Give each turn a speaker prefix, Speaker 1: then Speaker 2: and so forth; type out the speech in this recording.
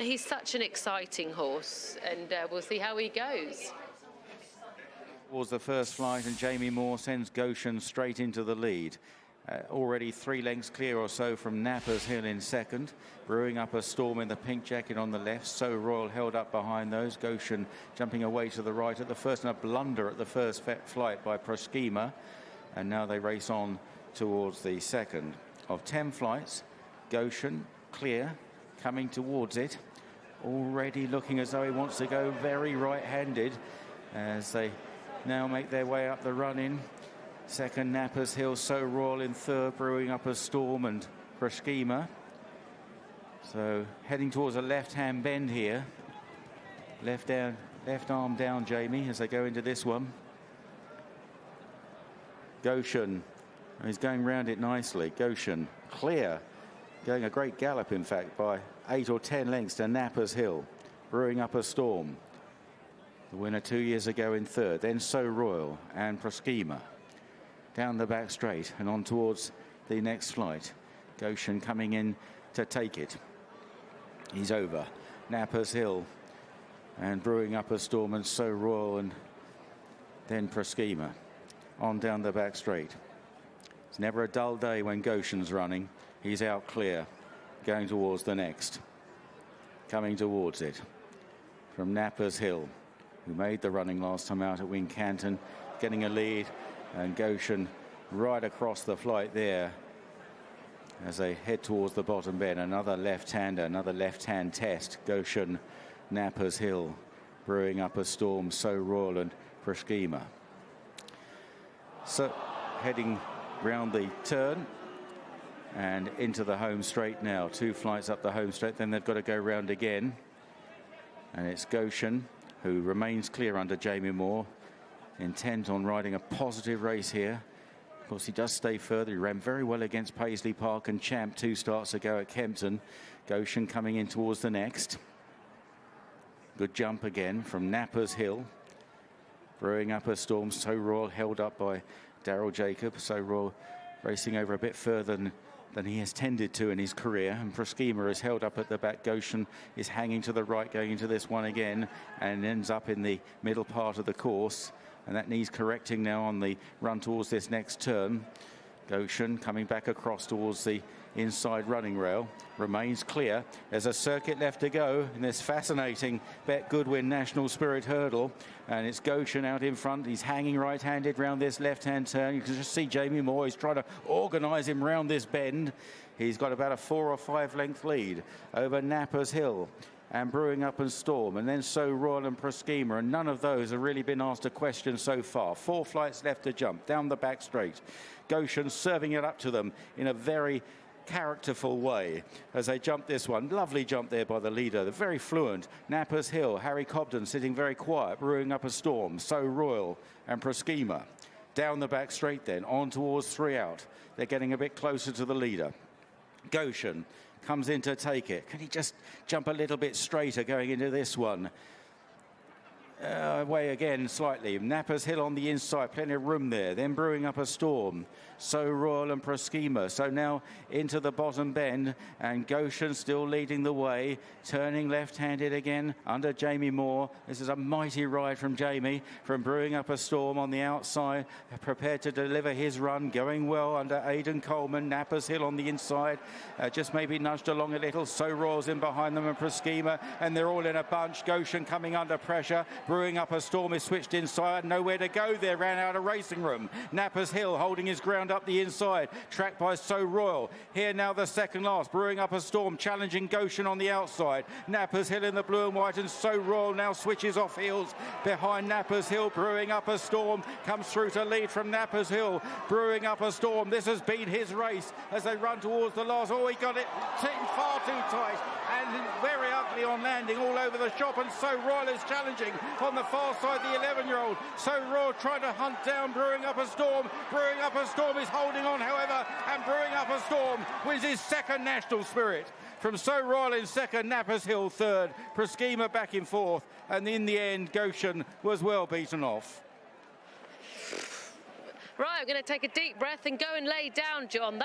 Speaker 1: he's such an exciting horse, and we'll see how he goes.
Speaker 2: Towards the first flight, and Jamie Moore sends Goshen straight into the lead. Already 3 lengths clear or so from Napper's Hill in second. Brewin'upastorm in the pink jacket on the left. So Royal held up behind those. Goshen jumping away to the right at the first, and a blunder at the first flight by Proskema. And now they race on towards the second. Of 10 flights, Goshen clear, coming towards it. Already looking as though he wants to go very right-handed as they now make their way up the run-in. Second, Napper's Hill, So Royal in third, Brewin'upastorm and Proskema. So heading towards a left-hand bend here. Left arm down, Jamie, as they go into this one. Goshen, he's going round it nicely. Goshen, clear. Going a great gallop, in fact, by 8 or 10 lengths to Napper's Hill. Brewin'upastorm, the winner 2 years ago in third. Then So Royal and Proskema. Down the back straight and on towards the next flight. Goshen coming in to take it. He's over. Napper's Hill and Brewin'upastorm and So Royal, and then Proskema. On down the back straight. It's never a dull day when Goshen's running. He's out clear, going towards the next. Coming towards it from Napper's Hill, who made the running last time out at Wincanton, getting a lead. And Goshen right across the flight there as they head towards the bottom bend. Another left-hander, another left-hand test. Goshen, Napper's Hill, Brewin'upastorm, So Royal and Proskema. So heading round the turn and into the home straight now. 2 flights up the home straight, then they've got to go round again. And it's Goshen who remains clear under Jamie Moore, intent on riding a positive race here. Of course, he does stay further. He ran very well against Paisley Park and Champ 2 starts ago at Kempton. Goshen coming in towards the next. Good jump again from Napper's Hill. Brewin'upastorm, So Royal held up by Daryl Jacob. So Royal racing over a bit further than he has tended to in his career, and Proskema is held up at the back. Goshen is hanging to the right going into this one again and ends up in the middle part of the course. And that needs correcting now on the run towards this next turn. Goshen coming back across towards the inside running rail. Remains clear. There's a circuit left to go in this fascinating Bet Goodwin National Spirit Hurdle. And it's Goshen out in front. He's hanging right-handed round this left-hand turn. You can just see Jamie Moore. He's trying to organise him round this bend. He's got about a 4 or 5 length lead over Napper's Hill and Brewin'upastorm, and then So Royal and Proskema, and none of those have really been asked a question so far. 4 flights left to jump, down the back straight. Goshen serving it up to them in a very characterful way as they jump this one. Lovely jump there by the leader. They're very fluent. Napper's Hill, Harry Cobden sitting very quiet. Brewin'upastorm, So Royal and Proskema. Down the back straight then, on towards 3 out. They're getting a bit closer to the leader. Goshen comes in to take it. Can he just jump a little bit straighter going into this one? Away again slightly. Napper's Hill on the inside, plenty of room there. Then Brewin'upastorm, So Royal and Proskema. So now into the bottom bend, and Goshen still leading the way, turning left-handed again under Jamie Moore. This is a mighty ride from Jamie, from Brewin'upastorm on the outside, prepared to deliver his run, going well under Aidan Coleman. Napper's Hill on the inside, just maybe nudged along a little. So Royal's in behind them and Proskema, and they're all in a bunch. Goshen coming under pressure. Brewin'upastorm is switched inside, nowhere to go there, ran out of racing room. Napper's Hill holding his ground up the inside, tracked by So Royal. Here now the second last, Brewin'upastorm challenging Goshen on the outside. Napper's Hill in the blue and white, and So Royal now switches off heels behind Napper's Hill. Brewin'upastorm comes through to lead from Napper's Hill. Brewin'upastorm, this has been his race as they run towards the last. Oh, he got it far too tight and very ugly on landing all over the shop, and So Royal is challenging on the far side, the 11-year-old. So Royal trying to hunt down Brewin'upastorm. Brewin'upastorm is holding on, however, and Brewin'upastorm wins his second National Spirit. From So Royal in second, Napper's Hill third, Proskema back in fourth, and in the end, Goshen was well beaten off.
Speaker 1: Right, I'm going to take a deep breath and go and lay down, John.